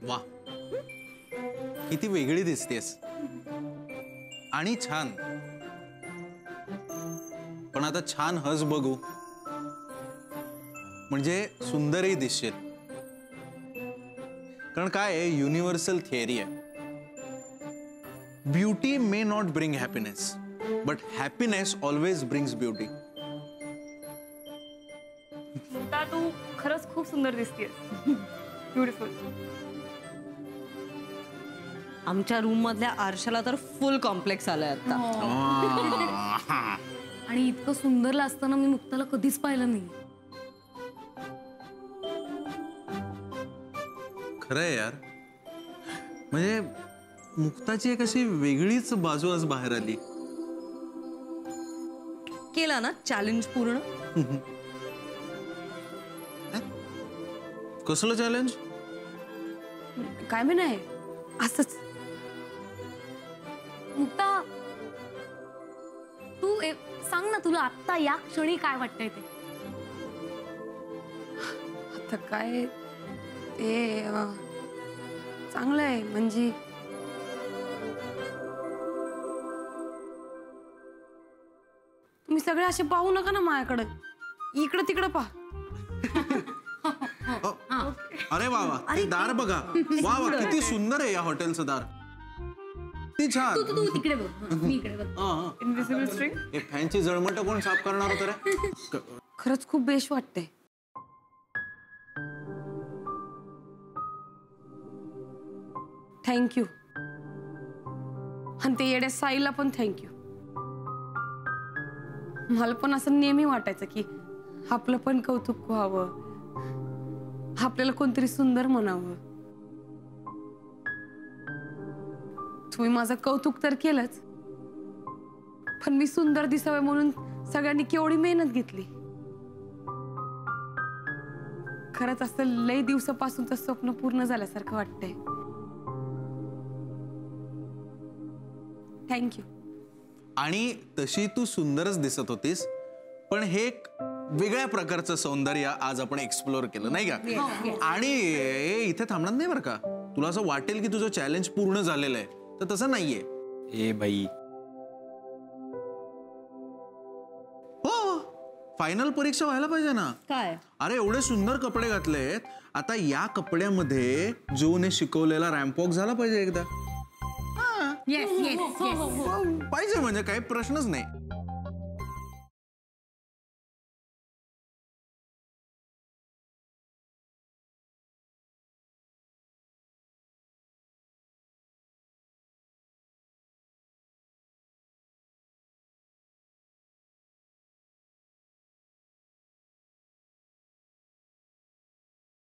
वा, किती वेगळी दिसतेस आणि छान. पण आता छान हस बघू, म्हणजे सुंदरही दिसशील. कारण काय आहे, युनिव्हर्सल थिअरी आहे, beauty may not bring happiness, but happiness always brings beauty. तू खरंच खूप सुंदर दिसतेस. ब्युटिफुल. आमच्या रूम मधल्या आरशाला तर फुल कॉम्प्लेक्स आलाय आता. आणि इतकं सुंदर असताना मी मुक्ताला कधीच पाहिलं नाही. खरंय यार, म्हणजे मुक्ताची एक अशी वेगळीच बाजू आज बाहेर आली. केला ना चॅलेंज पूर्ण. कसलं चॅलेंज? काय मी नाही, असंच. मुक्ता, तू सांग ना, तुला आत्ता या क्षणी काय वाटतंय ते? आता काय ते चांगलं आहे. म्हणजे तुम्ही सगळे असे पाहू नका ना माझ्याकडे, इकडं तिकडं पहा. अरे वा वा, ते दार बघा. वा वा, किती सुंदर आहे या हॉटेलचं दार. किती छान. तू तिकडे बघ, मी इकडे बघ. Invisible string. हे फॅनची जळमट कोण साफ करणार होतं रे? खरंच खूप बेश वाटतंय. थँक्यू. आणि ते येड्या साईला पण थँक्यू. मला पण असं नेहमी वाटायचं की आपलं पण कौतुक व्हावं, आपल्याला कोणतरी सुंदर म्हणावं. तुम्ही माझं कौतुक तर केलंच, पण मी सुंदर दिसावे म्हणून सगळ्यांनी केवढी मेहनत घेतली. खरंच असं लय दिवसापासूनचं स्वप्न पूर्ण झाल्यासारखं वाटतंय. थँक्यू. आणि तशी तू सुंदरच दिसत होतीस, पण हे एक वेगळ्या प्रकारचं सौंदर्य आज आपण एक्सप्लोर केलं, नाही का? आणि इथे थांबणार नाही बरं का. तुला असं वाटेल की तुझं चॅलेंज पूर्ण झालेलं आहे, तर तसं नाहीये. ए बाई, हो, फायनल परीक्षा व्हायला पाहिजे ना. काय? अरे एवढे सुंदर कपडे घातलेत, आता या कपड्यामध्ये जोने शिकवलेला रॅम्प वॉक झाला पाहिजे एकदा. येस येस पाहिजे, म्हणजे काही प्रश्नच नाही.